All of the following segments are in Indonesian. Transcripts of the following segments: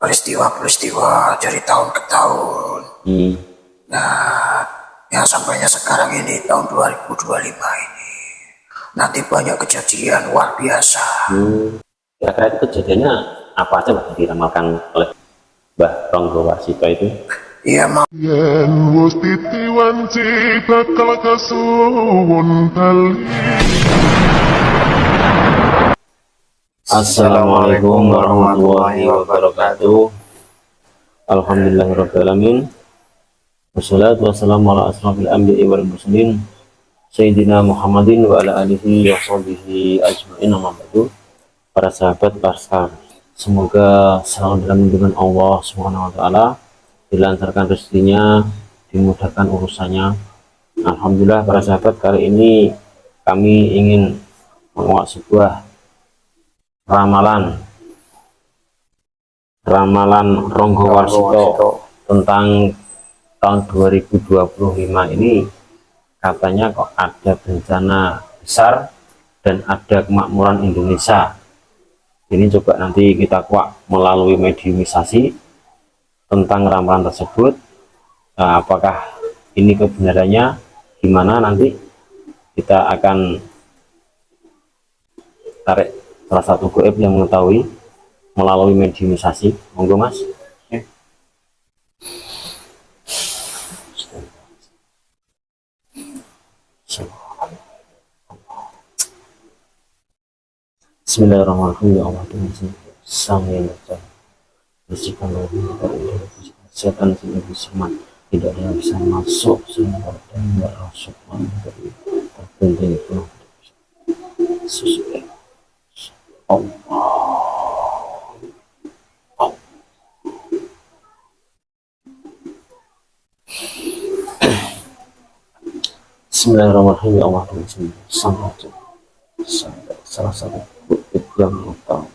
peristiwa-peristiwa dari tahun ke tahun. Nah, yang sampainya sekarang ini tahun 2025 ini, nanti banyak kejadian luar biasa. Kira-kira itu kejadiannya apa aja Mbak diramalkan oleh Mbah Ronggo Warsito itu? Iya, Yen wis titiwanci bakal kasuwun bali. Assalamualaikum warahmatullahi wabarakatuh. Alhamdulillahirrahmanirrahim. Wassalatu wassalamu ala asrafil anbiya'i wal mursalin Sayyidina Muhammadin wa ala alihi wa sahbihi ajma'in. Amma ba'du. Para sahabat, semoga selalu dalam lindungan Allah Subhanahu wa taala, dilancarkan rezekinya, dimudahkan urusannya. Alhamdulillah para sahabat, kali ini kami ingin menguak sebuah ramalan Ronggo Warsito tentang tahun 2025 ini. Katanya kok ada bencana besar dan ada kemakmuran Indonesia. Ini coba nanti kita kuak melalui mediumisasi tentang ramalan tersebut. Nah, apakah ini kebenarannya gimana, nanti kita akan tarik salah satu goib yang mengetahui melalui mediumisasi. Monggo Mas. Bismillahirrahmanirrahim. Ya Allah, dengan sang yang berkata, bersihkan lagi dari setan tidak bisa tidak ada yang bisa masuk sehingga dan tidak rasuk dari terpenting itu sesuai Allah. Bismillahirrahmanirrahim. Ya Allah, dengan sang salah satu yang mengetahui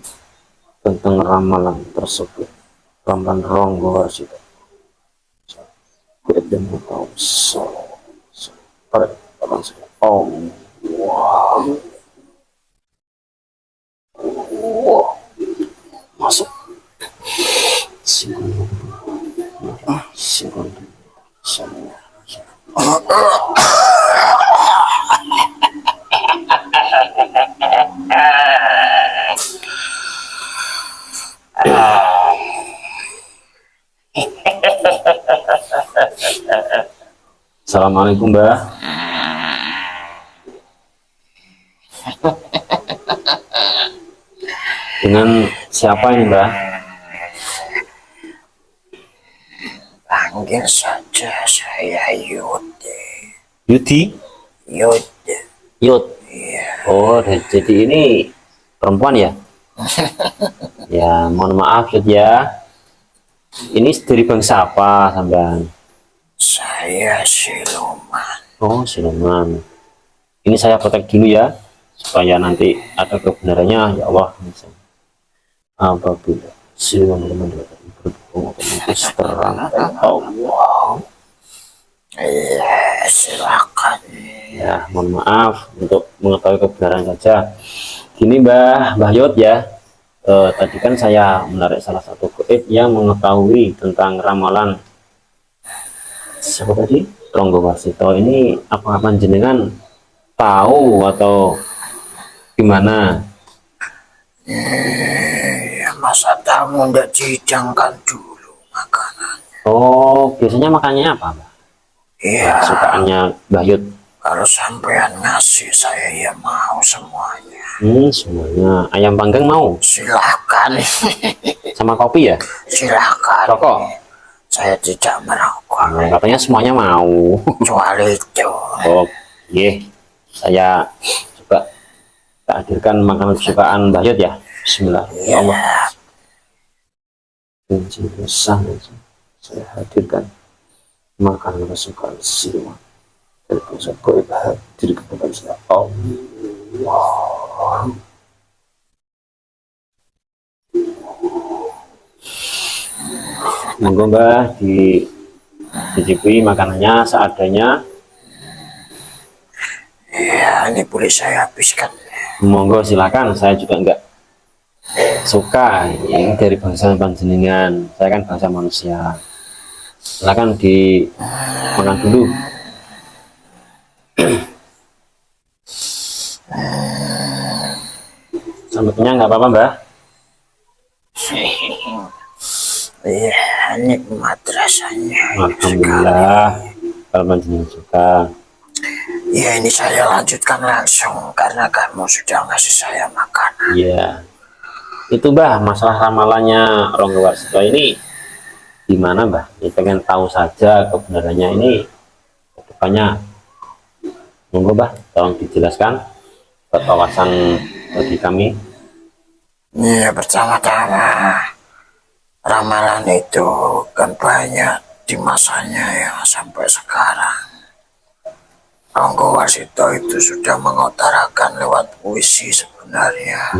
tentang ramalan tersebut, ramalan Ronggo Warsito, dan mengetahui masuk Assalamualaikum Mbah. Dengan siapa ini Mbah? panggil saja saya Yudi. Yudi? Yudi. Yud. Iya. Oh, jadi ini perempuan ya? Ya, mohon maaf Yud ya. Ini dari bangsa apa sampean? Saya siluman. Oh, siluman. Ini saya protek dulu ya, supaya nanti ada kebenarannya. Ya Allah, apabila siluman berbohong otomatis terang Allah. Iya, silakan. Ya, mohon maaf untuk mengetahui kebenaran saja. Gini Mbah Yud ya, tadi kan saya menarik salah satu goib yang mengetahui tentang ramalan siapa tadi? Ronggo Warsito. Ini apa jenengan tahu atau gimana? Ya, masa tamu ndak dihidangkan dulu makanannya? Oh, biasanya makannya apa Mbak? Iya, Sukaannya Mbah Yud? kalau sampean ngasih saya ya mau semuanya. Semuanya. Ayam panggang mau? Silakan. Sama kopi ya? Silakan. Rokok? Saya tidak merokok. Nah, katanya semuanya mau. Kecuali itu. Oh, iya. Saya coba hadirkan makanan kesukaan Mbah Yud ya. Bismillah. Ya Allah. Saya hadirkan makanan kesukaan siluman dari bangsa goib hadir ke depan saya. Allah. Monggo Mbah dicicipi makanannya seadanya. Ya, ini boleh saya habiskan. Monggo silakan, saya juga enggak suka ini dari bangsa panjenengan, saya kan bangsa manusia. Silakan dimakan dulu. Sampai kenyang nggak apa-apa mbak? Iya, nikmat rasanya. Alhamdulillah kalau panjenengan suka. Ya ini saya lanjutkan langsung karena kamu sudah ngasih saya makanan. Iya. Itu mbah, masalah ramalannya Ronggo Warsito ini gimana mbah? Ini pengen tahu saja kebenarannya ini kedepannya. Monggo mbah, tolong dijelaskan buat wawasan bagi kami. Iya, pertama-tama ramalan itu kan banyak di masanya ya sampai sekarang. Ronggo Warsito itu sudah mengutarakan lewat puisi sebenarnya.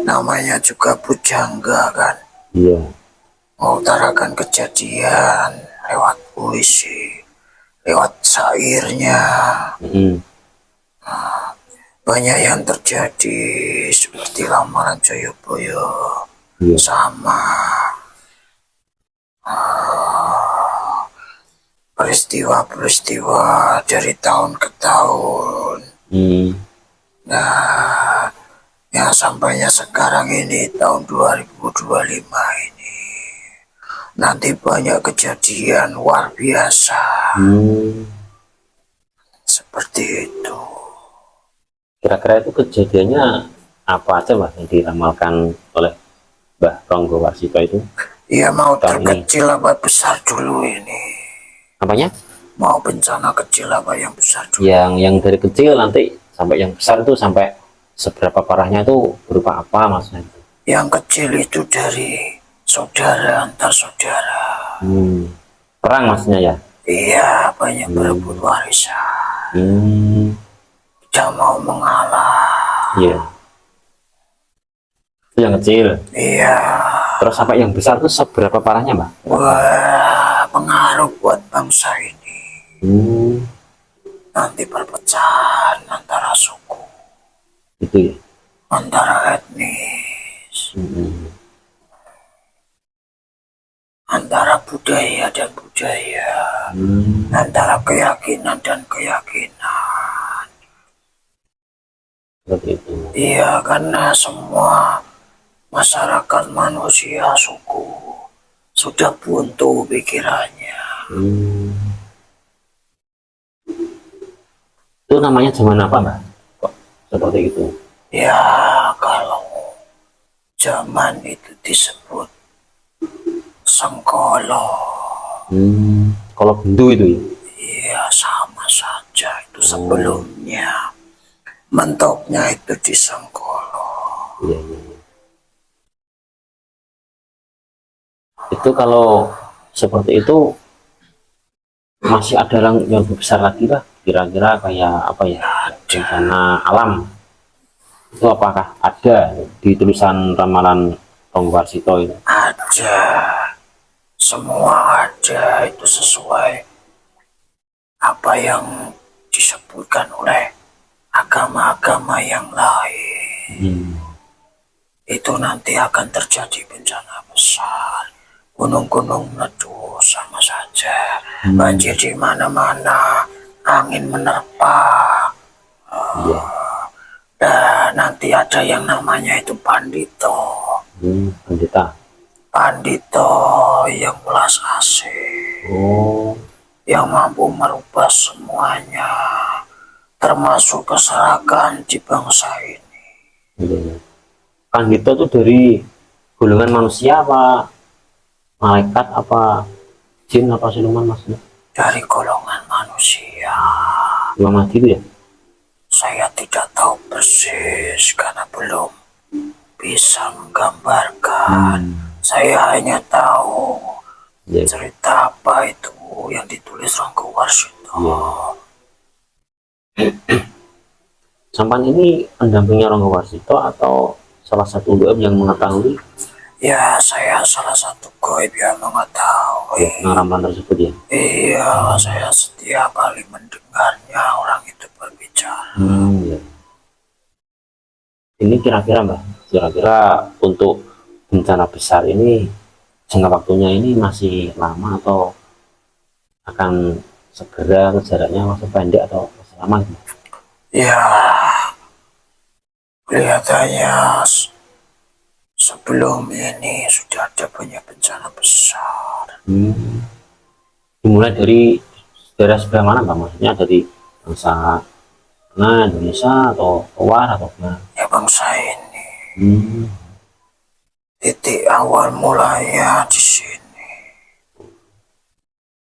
Namanya juga pujangga kan. Iya. Mengutarakan kejadian lewat puisi, lewat syairnya. Banyak yang terjadi seperti lamaran Joyoboyo sama peristiwa-peristiwa dari tahun ke tahun. Nah, yang sampainya sekarang ini tahun 2025 ini nanti banyak kejadian luar biasa. Seperti itu. Kira-kira itu kejadiannya apa aja mbah yang diramalkan oleh Mbah Ronggo Warsito itu? Iya, mau tahun terkecil apa besar dulu ini? Apanya? Mau bencana kecil apa yang besar dulu? Yang dari kecil nanti sampai yang besar itu sampai seberapa parahnya itu berupa apa maksudnya? Yang kecil itu dari saudara antar saudara. Perang maksudnya ya? Iya, banyak berebut warisan. Tidak mau mengalah. Iya. Itu yang kecil. Iya. Terus sampai yang besar itu seberapa parahnya mbak? Wah, pengaruh buat bangsa ini. Nanti perpecahan antara suku. Itu ya? Antara etnis. Antara budaya dan budaya. Antara keyakinan dan keyakinan. Seperti itu. Iya, karena semua masyarakat manusia suku sudah buntu pikirannya. Itu namanya zaman apa mbak? Kok seperti itu? Ya, kalau zaman itu disebut Sengkolo. Kalau Bendu itu ya? Iya, sama saja itu sebelumnya. Mentoknya itu di Sengkolo. Iya. Itu kalau seperti itu masih ada yang lebih besar lagi lah, kira-kira kayak apa ya, bencana alam itu apakah ada di tulisan ramalan Ronggo Warsito itu? Ada, semua ada, itu sesuai apa yang disebutkan oleh agama-agama yang lain. Itu nanti akan terjadi bencana besar, gunung-gunung meletus sama saja, banjir di mana-mana, angin menerpa. Dan nanti ada yang namanya itu Pandito. Pandito yang belas asih, yang mampu merubah semuanya, termasuk keserakahan di bangsa ini. Pandito itu dari golongan manusia apa malaikat apa jin apa siluman maksudnya? Dari golongan manusia. Imam Mahdi itu ya? Saya tidak tahu persis karena belum bisa menggambarkan. Saya hanya tahu cerita apa itu yang ditulis Ronggo Warsito. Sampan ini pendampingnya Ronggo Warsito atau salah satu goib yang mengetahui? Ya, saya salah satu goib yang mengetahui Ramalan tersebut ya? Iya, saya setiap kali mendengarnya orang itu berbicara. Ini kira-kira mbak, kira-kira untuk bencana besar ini jangka waktunya ini masih lama atau akan segera, atau jaraknya masih pendek atau masih lama gitu? Ya, kelihatannya sebelum ini sudah ada banyak bencana besar. Dimulai dari daerah sebelah mana Bang? Maksudnya dari bangsa mana, Indonesia atau luar atau gimana? Ya bangsa ini, Hmm. titik awal mulanya di sini.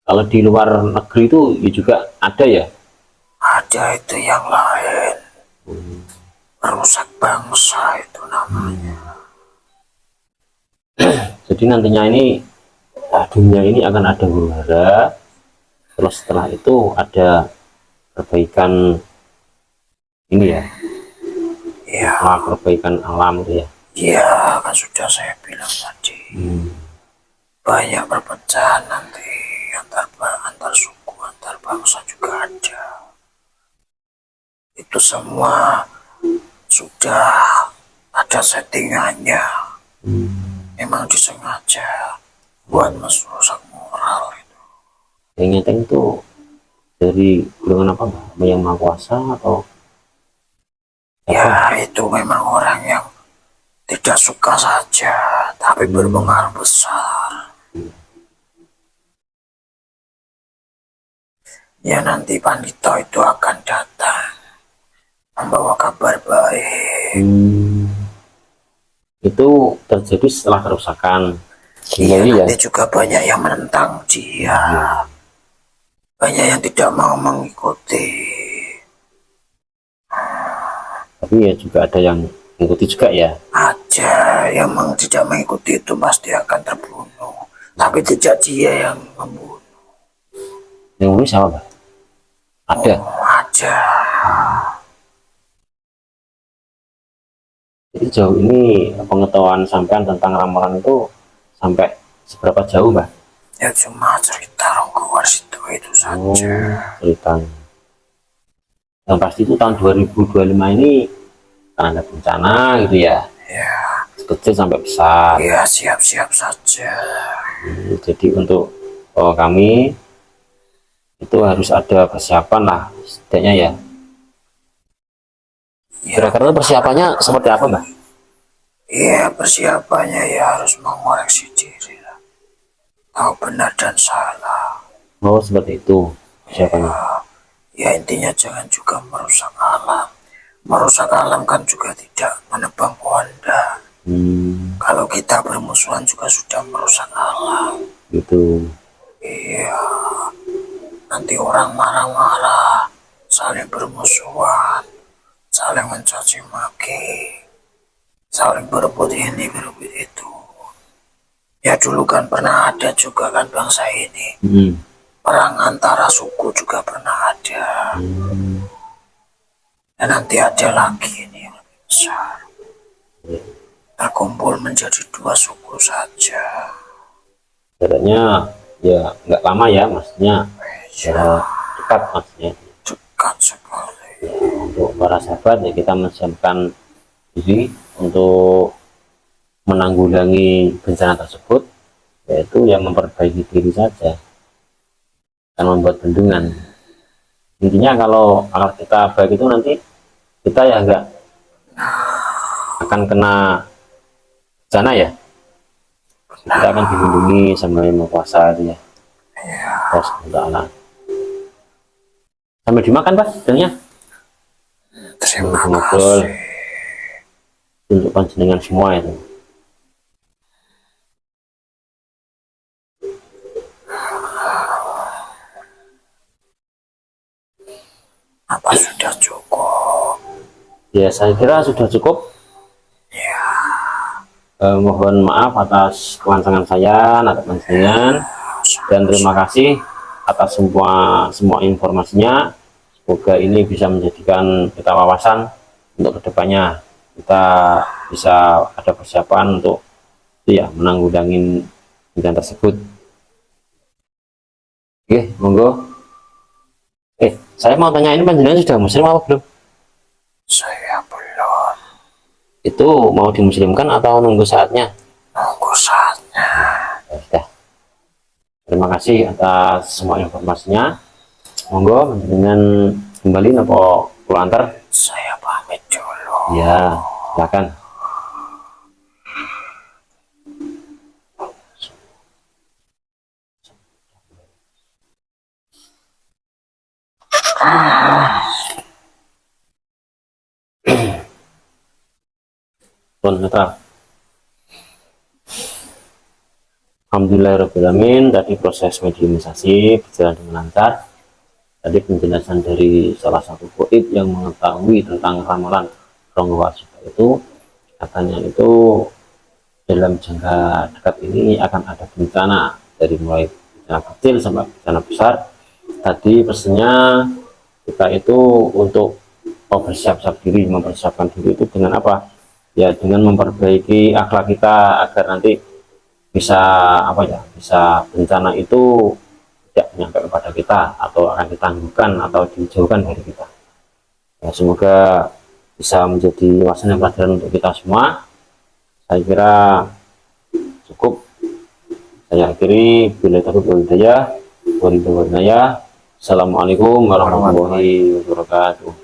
Kalau di luar negeri itu ya juga ada ya? Ada itu yang lain, merusak bangsa itu namanya. Jadi nantinya ini dunia ini akan ada huru-hara, terus setelah itu ada perbaikan ini ya, Ya, perbaikan alam itu ya. ya kan sudah saya bilang tadi, banyak perpecahan nanti antar suku, antar bangsa juga ada. Itu semua sudah ada settingannya. Memang disengaja buat merusak moral itu. Yang nyeteng itu dari golongan apa Mbak? Yang Maha Kuasa atau Ya itu memang orang yang tidak suka saja, tapi berpengaruh besar. Ya nanti Pandito itu akan datang membawa kabar baik. itu terjadi setelah kerusakan Iya, ini ya? nanti juga banyak yang menentang dia, banyak yang tidak mau mengikuti. Tapi ya juga ada yang mengikuti juga ya. Ada yang tidak mengikuti itu pasti akan terbunuh, tapi tidak dia yang membunuh. Yang ini siapa Mbak? Ada. Ada. Jadi jauh ini pengetahuan sampean tentang ramalan itu sampai seberapa jauh Mbak? Ya cuma cerita Ronggoar itu saja. Ceritanya. Yang pasti itu tahun 2025 ini akan ada bencana gitu ya. Ya, Kecil sampai besar. ya siap-siap saja. Jadi untuk kami itu harus ada persiapan lah setidaknya ya. Kira-kira persiapannya seperti apa Mbak? Iya, persiapannya ya harus mengoreksi diri lah. Tahu benar dan salah. Oh seperti itu persiapannya. Ya intinya jangan juga merusak alam. Merusak alam kan juga tidak menebang pohon. Kalau kita bermusuhan juga sudah merusak alam. Gitu. Iya, nanti orang marah-marah, saling bermusuhan, saling mencaci maki, saling berebut ini berebut itu. Ya dulu kan pernah ada juga kan bangsa ini, perang antara suku juga pernah ada. Dan nanti ada lagi ini yang lebih besar, terkumpul menjadi dua suku saja. Jaraknya ya nggak lama ya, maksudnya jarak dekat maksudnya. Dekat sekali. Untuk para sahabat ya kita menyiapkan diri untuk menanggulangi bencana tersebut, yaitu yang memperbaiki diri saja dan membuat bendungan. Intinya kalau kita baik itu nanti kita ya enggak akan kena bencana ya, kita akan dilindungi sama Yang Maha Kuasa itu ya. Terus Allah sampai dimakan Pak hasilnya. Terima Ngobrol kasih. untuk panjenengan semua itu. Apa sudah cukup? Ya saya kira sudah cukup. Ya, Mohon maaf atas kelancangan saya, atas panjenengan, dan terima kasih atas semua informasinya. Semoga ini bisa menjadikan kita wawasan untuk kedepannya, kita bisa ada persiapan untuk ya menanggulangi bencana tersebut. Oke, monggo. Saya mau tanya ini panjenengan sudah muslim apa belum? saya belum. Itu mau dimuslimkan atau nunggu saatnya? Nunggu saatnya. Ya sudah. Terima kasih atas semua informasinya. Monggo dengan kembali nopo pulau antar. Saya pamit dulu. Ya, silakan. Pun netral. Alhamdulillahirrahmanirrahim. Tadi proses mediumisasi berjalan dengan lancar. Tadi penjelasan dari salah satu goib yang mengetahui tentang ramalan Ronggo Warsito itu, katanya itu dalam jangka dekat ini akan ada bencana, dari mulai bencana kecil sampai bencana besar. Tadi pesannya kita itu untuk bersiap-siap diri, mempersiapkan diri itu dengan apa? Ya dengan memperbaiki akhlak kita agar nanti bisa apa ya, bisa bencana itu tidak nyampe kepada kita atau akan ditangguhkan atau dijauhkan dari kita. Ya, semoga bisa menjadi wawasan dan pelajaran untuk kita semua. Saya kira cukup. Saya akhiri, bila taufiq wal hidayah. Assalamualaikum warahmatullahi wabarakatuh.